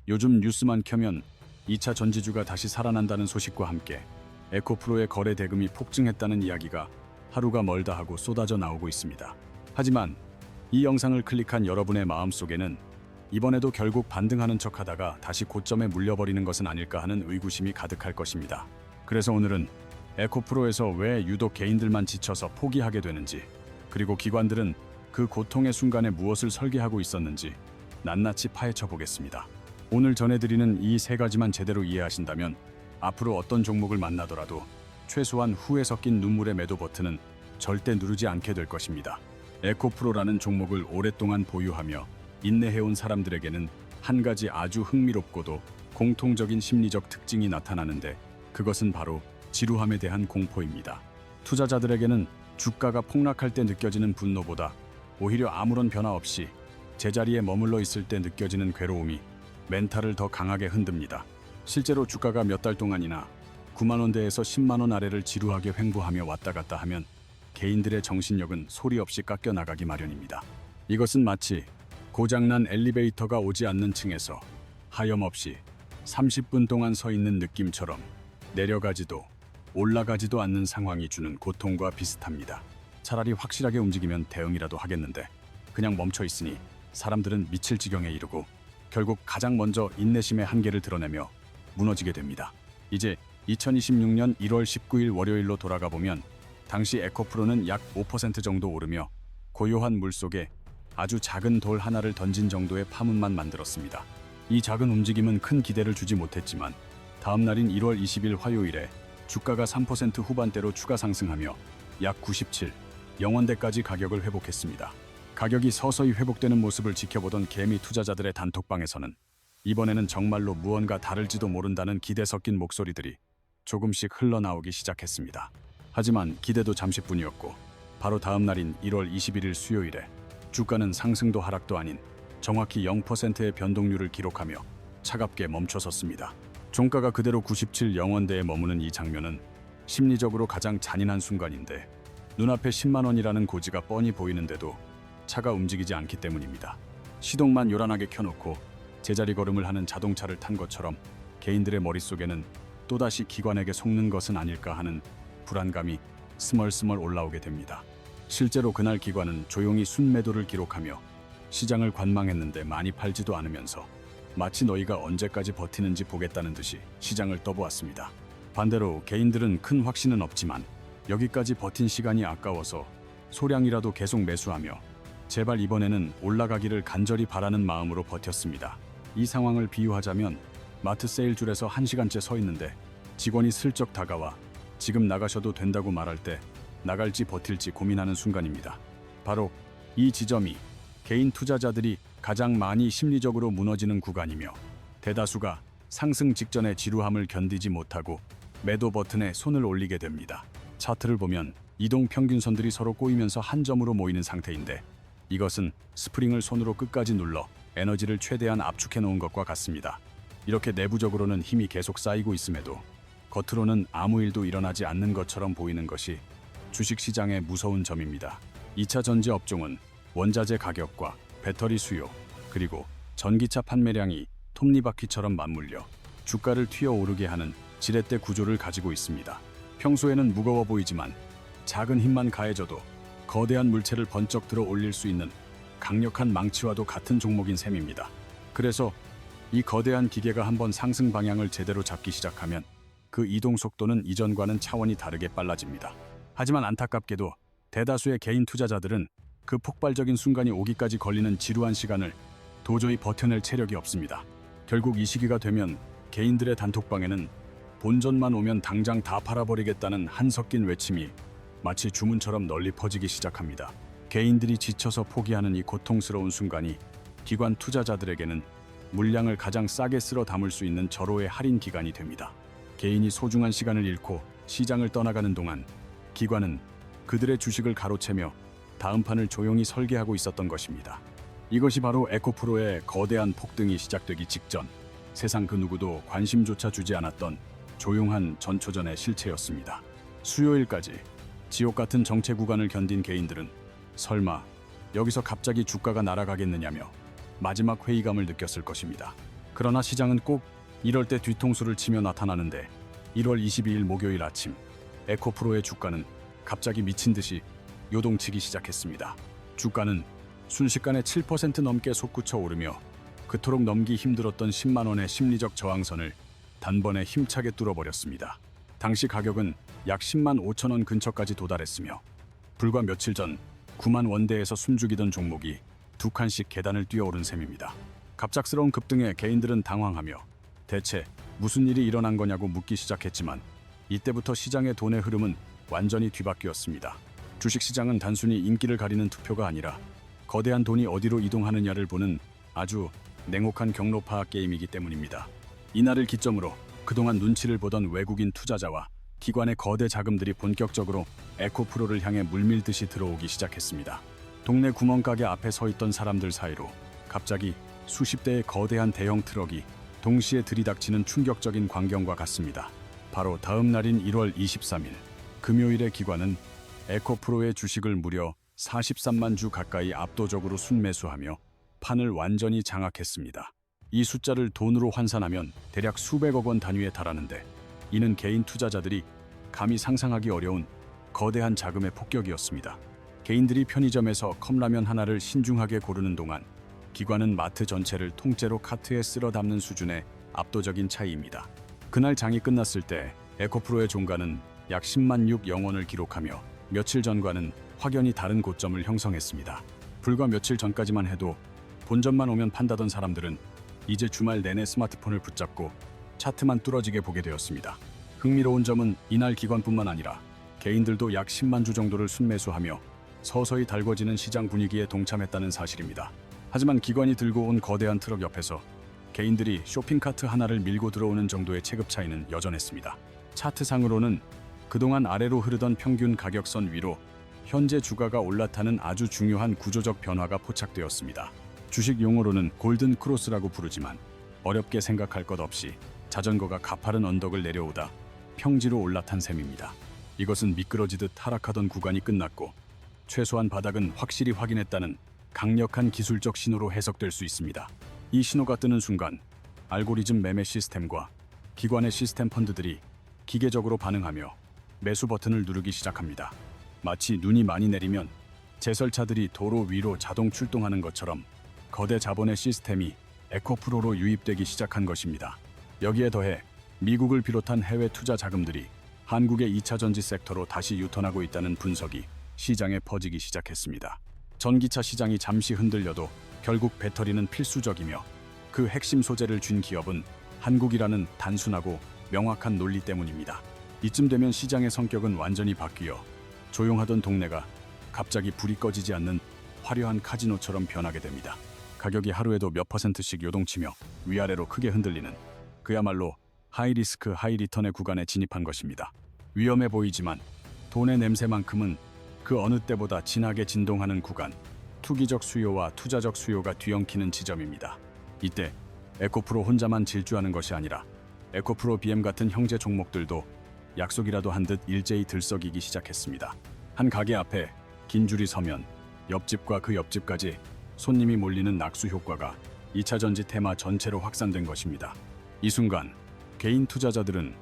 요즘 뉴스만 켜면 2차 전지주가 다시 살아난다는 소식과 함께 에코프로의 거래 대금이 폭증했다는 이야기가 하루가 멀다 하고 쏟아져 나오고 있습니다. 하지만 이 영상을 클릭한 여러분의 마음속에는 이번에도 결국 반등하는 척하다가 다시 고점에 물려버리는 것은 아닐까 하는 의구심이 가득할 것입니다. 그래서 오늘은 에코프로에서 왜 유독 개인들만 지쳐서 포기하게 되는지, 그리고 기관들은 그 고통의 순간에 무엇을 설계하고 있었는지 낱낱이 파헤쳐 보겠습니다. 오늘 전해드리는 이 세 가지만 제대로 이해하신다면 앞으로 어떤 종목을 만나더라도 최소한 후에 섞인 눈물의 매도 버튼은 절대 누르지 않게 될 것입니다. 에코프로라는 종목을 오랫동안 보유하며 인내해온 사람들에게는 한 가지 아주 흥미롭고도 공통적인 심리적 특징이 나타나는데, 그것은 바로 지루함에 대한 공포입니다. 투자자들에게는 주가가 폭락할 때 느껴지는 분노보다 오히려 아무런 변화 없이 제자리에 머물러 있을 때 느껴지는 괴로움이 멘탈을 더 강하게 흔듭니다. 실제로 주가가 몇 달 동안이나 9만 원대에서 10만 원 아래를 지루하게 횡보하며 왔다 갔다 하면 개인들의 정신력은 소리 없이 깎여 나가기 마련입니다. 이것은 마치 고장난 엘리베이터가 오지 않는 층에서 하염없이 30분 동안 서 있는 느낌처럼 내려가지도 올라가지도 않는 상황이 주는 고통과 비슷합니다. 차라리 확실하게 움직이면 대응이라도 하겠는데 그냥 멈춰 있으니 사람들은 미칠 지경에 이르고 결국 가장 먼저 인내심의 한계를 드러내며 무너지게 됩니다. 이제 2026년 1월 19일 월요일로 돌아가 보면 당시 에코프로는 약 5% 정도 오르며 고요한 물속에 아주 작은 돌 하나를 던진 정도의 파문만 만들었습니다. 이 작은 움직임은 큰 기대를 주지 못했지만 다음 날인 1월 20일 화요일에 주가가 3% 후반대로 추가 상승하며 약 97 영원대까지 가격을 회복했습니다. 가격이 서서히 회복되는 모습을 지켜보던 개미 투자자들의 단톡방에서는 이번에는 정말로 무언가 다를지도 모른다는 기대 섞인 목소리들이 조금씩 흘러나오기 시작했습니다. 하지만 기대도 잠시뿐이었고 바로 다음 날인 1월 21일 수요일에 주가는 상승도 하락도 아닌 정확히 0%의 변동률을 기록하며 차갑게 멈춰섰습니다. 종가가 그대로 97 영원대에 머무는 이 장면은 심리적으로 가장 잔인한 순간인데, 눈앞에 10만 원이라는 고지가 뻔히 보이는데도 차가 움직이지 않기 때문입니다. 시동만 요란하게 켜놓고 제자리 걸음을 하는 자동차를 탄 것처럼 개인들의 머릿속에는 또다시 기관에게 속는 것은 아닐까 하는 불안감이 스멀스멀 올라오게 됩니다. 실제로 그날 기관은 조용히 순매도를 기록하며 시장을 관망했는데 많이 팔지도 않으면서 마치 너희가 언제까지 버티는지 보겠다는 듯이 시장을 떠보았습니다. 반대로 개인들은 큰 확신은 없지만 여기까지 버틴 시간이 아까워서 소량이라도 계속 매수하며 제발 이번에는 올라가기를 간절히 바라는 마음으로 버텼습니다. 이 상황을 비유하자면 마트 세일줄에서 1시간째 서 있는데 직원이 슬쩍 다가와 지금 나가셔도 된다고 말할 때 나갈지 버틸지 고민하는 순간입니다. 바로 이 지점이 개인 투자자들이 가장 많이 심리적으로 무너지는 구간이며 대다수가 상승 직전의 지루함을 견디지 못하고 매도 버튼에 손을 올리게 됩니다. 차트를 보면 이동 평균선들이 서로 꼬이면서 한 점으로 모이는 상태인데, 이것은 스프링을 손으로 끝까지 눌러 에너지를 최대한 압축해 놓은 것과 같습니다. 이렇게 내부적으로는 힘이 계속 쌓이고 있음에도 겉으로는 아무 일도 일어나지 않는 것처럼 보이는 것이 주식시장의 무서운 점입니다. 2차 전지 업종은 원자재 가격과 배터리 수요, 그리고 전기차 판매량이 톱니바퀴처럼 맞물려 주가를 튀어오르게 하는 지렛대 구조를 가지고 있습니다. 평소에는 무거워 보이지만 작은 힘만 가해져도 거대한 물체를 번쩍 들어 올릴 수 있는 강력한 망치와도 같은 종목인 셈입니다. 그래서 이 거대한 기계가 한번 상승 방향을 제대로 잡기 시작하면 그 이동 속도는 이전과는 차원이 다르게 빨라집니다. 하지만 안타깝게도 대다수의 개인 투자자들은 그 폭발적인 순간이 오기까지 걸리는 지루한 시간을 도저히 버텨낼 체력이 없습니다. 결국 이 시기가 되면 개인들의 단톡방에는 본전만 오면 당장 다 팔아버리겠다는 한섞인 외침이 마치 주문처럼 널리 퍼지기 시작합니다. 개인들이 지쳐서 포기하는 이 고통스러운 순간이 기관 투자자들에게는 물량을 가장 싸게 쓸어 담을 수 있는 절호의 할인 기간이 됩니다. 개인이 소중한 시간을 잃고 시장을 떠나가는 동안 기관은 그들의 주식을 가로채며 다음 판을 조용히 설계하고 있었던 것입니다. 이것이 바로 에코프로의 거대한 폭등이 시작되기 직전 세상 그 누구도 관심조차 주지 않았던 조용한 전초전의 실체였습니다. 수요일까지 지옥 같은 정체 구간을 견딘 개인들은 설마 여기서 갑자기 주가가 날아가겠느냐며 마지막 회의감을 느꼈을 것입니다. 그러나 시장은 꼭 이럴 때 뒤통수를 치며 나타나는데 1월 22일 목요일 아침 에코프로의 주가는 갑자기 미친 듯이 요동치기 시작했습니다. 주가는 순식간에 7% 넘게 솟구쳐 오르며 그토록 넘기 힘들었던 10만 원의 심리적 저항선을 단번에 힘차게 뚫어버렸습니다. 당시 가격은 약 10만 5천 원 근처까지 도달했으며 불과 며칠 전 9만 원대에서 숨죽이던 종목이 두 칸씩 계단을 뛰어오른 셈입니다. 갑작스러운 급등에 개인들은 당황하며 대체 무슨 일이 일어난 거냐고 묻기 시작했지만 이때부터 시장의 돈의 흐름은 완전히 뒤바뀌었습니다. 주식시장은 단순히 인기를 가리는 투표가 아니라 거대한 돈이 어디로 이동하느냐를 보는 아주 냉혹한 경로 파악 게임이기 때문입니다. 이날을 기점으로 그동안 눈치를 보던 외국인 투자자와 기관의 거대 자금들이 본격적으로 에코프로를 향해 물밀듯이 들어오기 시작했습니다. 동네 구멍가게 앞에 서 있던 사람들 사이로 갑자기 수십 대의 거대한 대형 트럭이 동시에 들이닥치는 충격적인 광경과 같습니다. 바로 다음 날인 1월 23일 금요일에 기관은 에코프로의 주식을 무려 43만 주 가까이 압도적으로 순매수하며 판을 완전히 장악했습니다. 이 숫자를 돈으로 환산하면 대략 수백억 원 단위에 달하는데 이는 개인 투자자들이 감히 상상하기 어려운 거대한 자금의 폭격이었습니다. 개인들이 편의점에서 컵라면 하나를 신중하게 고르는 동안 기관은 마트 전체를 통째로 카트에 쓸어 담는 수준의 압도적인 차이입니다. 그날 장이 끝났을 때 에코프로의 종가는 약 10만 6,000원을 기록하며 며칠 전과는 확연히 다른 고점을 형성했습니다. 불과 며칠 전까지만 해도 본전만 오면 판다던 사람들은 이제 주말 내내 스마트폰을 붙잡고 차트만 뚫어지게 보게 되었습니다. 흥미로운 점은 이날 기관뿐만 아니라 개인들도 약 10만 주 정도를 순매수하며 서서히 달궈지는 시장 분위기에 동참했다는 사실입니다. 하지만 기관이 들고 온 거대한 트럭 옆에서 개인들이 쇼핑카트 하나를 밀고 들어오는 정도의 체급 차이는 여전했습니다. 차트상으로는 그동안 아래로 흐르던 평균 가격선 위로 현재 주가가 올라타는 아주 중요한 구조적 변화가 포착되었습니다. 주식 용어로는 골든 크로스라고 부르지만 어렵게 생각할 것 없이 자전거가 가파른 언덕을 내려오다 평지로 올라탄 셈입니다. 이것은 미끄러지듯 하락하던 구간이 끝났고 최소한 바닥은 확실히 확인했다는 강력한 기술적 신호로 해석될 수 있습니다. 이 신호가 뜨는 순간 알고리즘 매매 시스템과 기관의 시스템 펀드들이 기계적으로 반응하며 매수 버튼을 누르기 시작합니다. 마치 눈이 많이 내리면 제설차들이 도로 위로 자동 출동하는 것처럼 거대 자본의 시스템이 에코프로로 유입되기 시작한 것입니다. 여기에 더해 미국을 비롯한 해외 투자 자금들이 한국의 2차 전지 섹터로 다시 유턴하고 있다는 분석이 시장에 퍼지기 시작했습니다. 전기차 시장이 잠시 흔들려도 결국 배터리는 필수적이며 그 핵심 소재를 쥔 기업은 한국이라는 단순하고 명확한 논리 때문입니다. 이쯤 되면 시장의 성격은 완전히 바뀌어 조용하던 동네가 갑자기 불이 꺼지지 않는 화려한 카지노처럼 변하게 됩니다. 가격이 하루에도 몇 %씩 요동치며 위아래로 크게 흔들리는 그야말로 하이리스크 하이리턴의 구간에 진입한 것입니다. 위험해 보이지만 돈의 냄새만큼은 그 어느 때보다 진하게 진동하는 구간, 투기적 수요와 투자적 수요가 뒤엉키는 지점입니다. 이때 에코프로 혼자만 질주하는 것이 아니라 에코프로 BM 같은 형제 종목들도 약속이라도 한 듯 일제히 들썩이기 시작했습니다. 한 가게 앞에 긴 줄이 서면 옆집과 그 옆집까지 손님이 몰리는 낙수 효과가 2차 전지 테마 전체로 확산된 것입니다. 이 순간 개인 투자자들은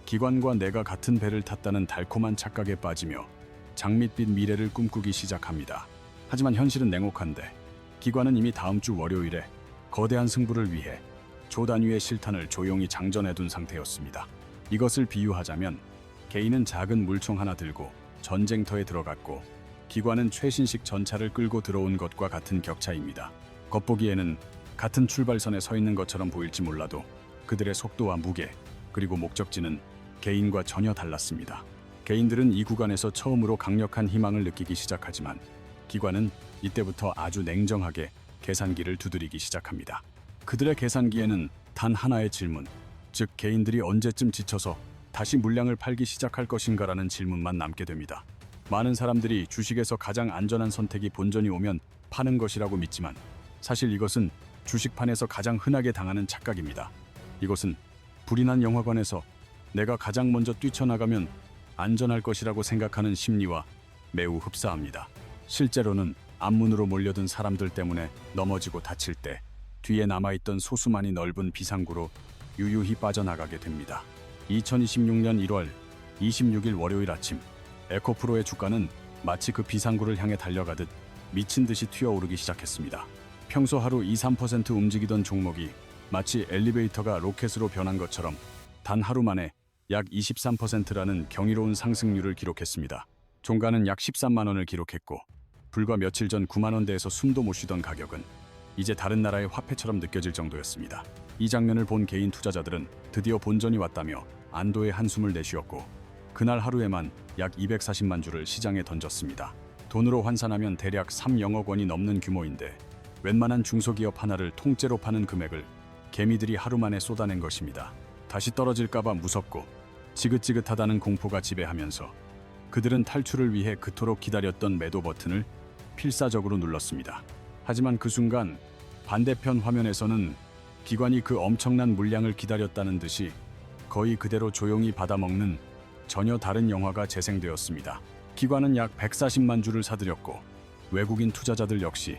기관과 내가 같은 배를 탔다는 달콤한 착각에 빠지며 장밋빛 미래를 꿈꾸기 시작합니다. 하지만 현실은 냉혹한데 기관은 이미 다음 주 월요일에 거대한 승부를 위해 조 단위의 실탄을 조용히 장전해둔 상태였습니다. 이것을 비유하자면 개인은 작은 물총 하나 들고 전쟁터에 들어갔고 기관은 최신식 전차를 끌고 들어온 것과 같은 격차입니다. 겉보기에는 같은 출발선에 서 있는 것처럼 보일지 몰라도 그들의 속도와 무게 그리고 목적지는 개인과 전혀 달랐습니다. 개인들은 이 구간에서 처음으로 강력한 희망을 느끼기 시작하지만 기관은 이때부터 아주 냉정하게 계산기를 두드리기 시작합니다. 그들의 계산기에는 단 하나의 질문, 즉 개인들이 언제쯤 지쳐서 다시 물량을 팔기 시작할 것인가라는 질문만 남게 됩니다. 많은 사람들이 주식에서 가장 안전한 선택이 본전이 오면 파는 것이라고 믿지만 사실 이것은 주식판에서 가장 흔하게 당하는 착각입니다. 이것은 불이 난 영화관에서 내가 가장 먼저 뛰쳐나가면 안전할 것이라고 생각하는 심리와 매우 흡사합니다. 실제로는 앞문으로 몰려든 사람들 때문에 넘어지고 다칠 때 뒤에 남아있던 소수만이 넓은 비상구로 유유히 빠져나가게 됩니다. 2026년 1월 26일 월요일 아침, 에코프로의 주가는 마치 그 비상구를 향해 달려가듯 미친 듯이 튀어오르기 시작했습니다. 평소 하루 2~3% 움직이던 종목이 마치 엘리베이터가 로켓으로 변한 것처럼 단 하루 만에 약 23%라는 경이로운 상승률을 기록했습니다. 종가는 약 13만 원을 기록했고, 불과 며칠 전 9만 원대에서 숨도 못 쉬던 가격은 이제 다른 나라의 화폐처럼 느껴질 정도였습니다. 이 장면을 본 개인 투자자들은 드디어 본전이 왔다며 안도의 한숨을 내쉬었고, 그날 하루에만 약 240만 주를 시장에 던졌습니다. 돈으로 환산하면 대략 3영억 원이 넘는 규모인데, 웬만한 중소기업 하나를 통째로 파는 금액을 개미들이 하루 만에 쏟아낸 것입니다. 다시 떨어질까봐 무섭고 지긋지긋하다는 공포가 지배하면서 그들은 탈출을 위해 그토록 기다렸던 매도 버튼을 필사적으로 눌렀습니다. 하지만 그 순간 반대편 화면에서는 기관이 그 엄청난 물량을 기다렸다는 듯이 거의 그대로 조용히 받아먹는 전혀 다른 영화가 재생되었습니다. 기관은 약 140만 주를 사들였고, 외국인 투자자들 역시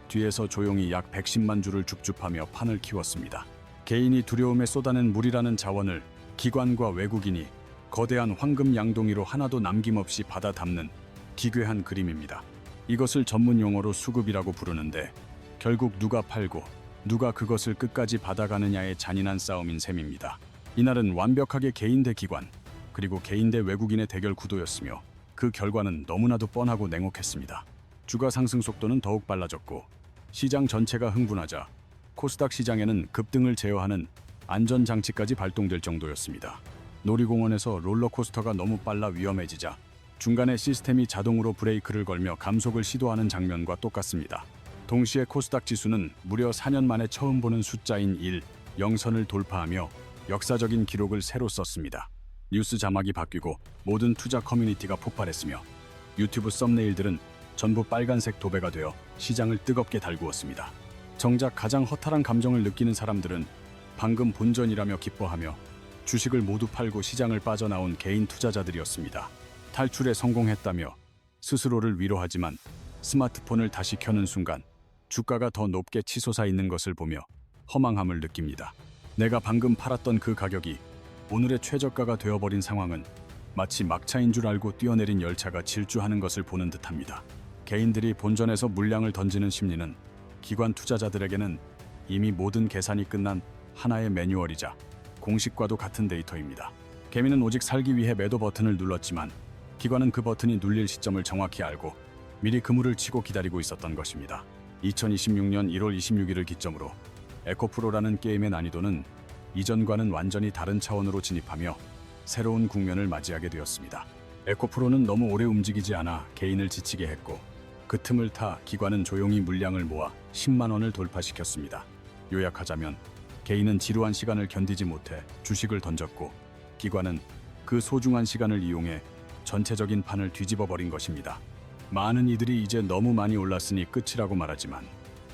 뒤에서 조용히 약 110만 주를 줍줍하며 판을 키웠습니다. 개인이 두려움에 쏟아낸 물이라는 자원을 기관과 외국인이 거대한 황금 양동이로 하나도 남김없이 받아 담는 기괴한 그림입니다. 이것을 전문 용어로 수급이라고 부르는데, 결국 누가 팔고 누가 그것을 끝까지 받아가느냐의 잔인한 싸움인 셈입니다. 이날은 완벽하게 개인 대 기관, 그리고 개인 대 외국인의 대결 구도였으며, 그 결과는 너무나도 뻔하고 냉혹했습니다. 주가 상승 속도는 더욱 빨라졌고, 시장 전체가 흥분하자 코스닥 시장에는 급등을 제어하는 안전장치까지 발동될 정도였습니다. 놀이공원에서 롤러코스터가 너무 빨라 위험해지자 중간에 시스템이 자동으로 브레이크를 걸며 감속을 시도하는 장면과 똑같습니다. 동시에 코스닥 지수는 무려 4년 만에 처음 보는 숫자인 0선을 돌파하며 역사적인 기록을 새로 썼습니다. 뉴스 자막이 바뀌고 모든 투자 커뮤니티가 폭발했으며, 유튜브 썸네일들은 전부 빨간색 도배가 되어 시장을 뜨겁게 달구었습니다. 정작 가장 허탈한 감정을 느끼는 사람들은 방금 본전이라며 기뻐하며 주식을 모두 팔고 시장을 빠져나온 개인 투자자들이었습니다. 탈출에 성공했다며 스스로를 위로하지만 스마트폰을 다시 켜는 순간 주가가 더 높게 치솟아 있는 것을 보며 허망함을 느낍니다. 내가 방금 팔았던 그 가격이 오늘의 최저가가 되어버린 상황은 마치 막차인 줄 알고 뛰어내린 열차가 질주하는 것을 보는 듯합니다. 개인들이 본전에서 물량을 던지는 심리는 기관 투자자들에게는 이미 모든 계산이 끝난 하나의 매뉴얼이자 공식과도 같은 데이터입니다. 개미는 오직 살기 위해 매도 버튼을 눌렀지만, 기관은 그 버튼이 눌릴 시점을 정확히 알고 미리 그물을 치고 기다리고 있었던 것입니다. 2026년 1월 26일을 기점으로 에코프로라는 게임의 난이도는 이전과는 완전히 다른 차원으로 진입하며 새로운 국면을 맞이하게 되었습니다. 에코프로는 너무 오래 움직이지 않아 개인을 지치게 했고, 그 틈을 타 기관은 조용히 물량을 모아 10만 원을 돌파시켰습니다. 요약하자면 개인은 지루한 시간을 견디지 못해 주식을 던졌고, 기관은 그 소중한 시간을 이용해 전체적인 판을 뒤집어 버린 것입니다. 많은 이들이 이제 너무 많이 올랐으니 끝이라고 말하지만,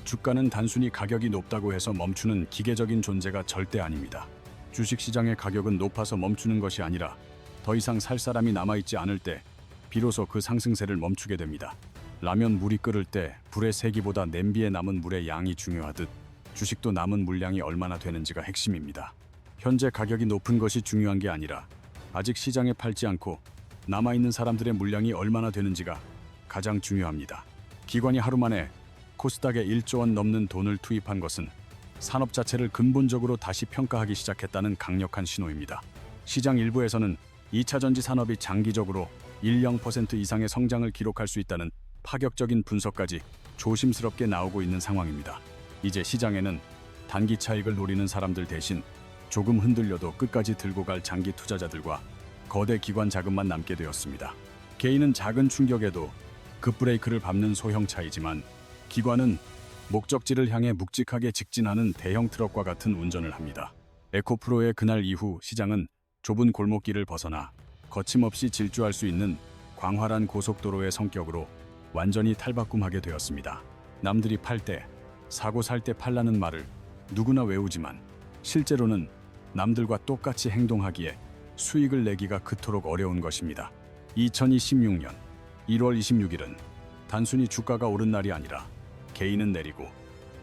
주가는 단순히 가격이 높다고 해서 멈추는 기계적인 존재가 절대 아닙니다. 주식시장의 가격은 높아서 멈추는 것이 아니라 더 이상 살 사람이 남아있지 않을 때 비로소 그 상승세를 멈추게 됩니다. 라면 물이 끓을 때 불의 세기보다 냄비에 남은 물의 양이 중요하듯, 주식도 남은 물량이 얼마나 되는지가 핵심입니다. 현재 가격이 높은 것이 중요한 게 아니라 아직 시장에 팔지 않고 남아있는 사람들의 물량이 얼마나 되는지가 가장 중요합니다. 기관이 하루 만에 코스닥에 1조 원 넘는 돈을 투입한 것은 산업 자체를 근본적으로 다시 평가하기 시작했다는 강력한 신호입니다. 시장 일부에서는 2차 전지 산업이 장기적으로 10% 이상의 성장을 기록할 수 있다는 파격적인 분석까지 조심스럽게 나오고 있는 상황입니다. 이제 시장에는 단기 차익을 노리는 사람들 대신 조금 흔들려도 끝까지 들고 갈 장기 투자자들과 거대 기관 자금만 남게 되었습니다. 개인은 작은 충격에도 급브레이크를 밟는 소형 차이지만, 기관은 목적지를 향해 묵직하게 직진하는 대형 트럭과 같은 운전을 합니다. 에코프로의 그날 이후 시장은 좁은 골목길을 벗어나 거침없이 질주할 수 있는 광활한 고속도로의 성격으로 완전히 탈바꿈하게 되었습니다. 남들이 팔 때, 사고 살 때 팔라는 말을 누구나 외우지만, 실제로는 남들과 똑같이 행동하기에 수익을 내기가 그토록 어려운 것입니다. 2026년 1월 26일은 단순히 주가가 오른 날이 아니라 개인은 내리고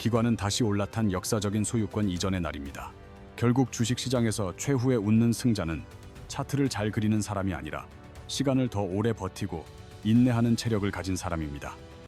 기관은 다시 올라탄 역사적인 소유권 이전의 날입니다. 결국 주식시장에서 최후의 웃는 승자는 차트를 잘 그리는 사람이 아니라 시간을 더 오래 버티고 인내하는 체력을 가진 사람입니다.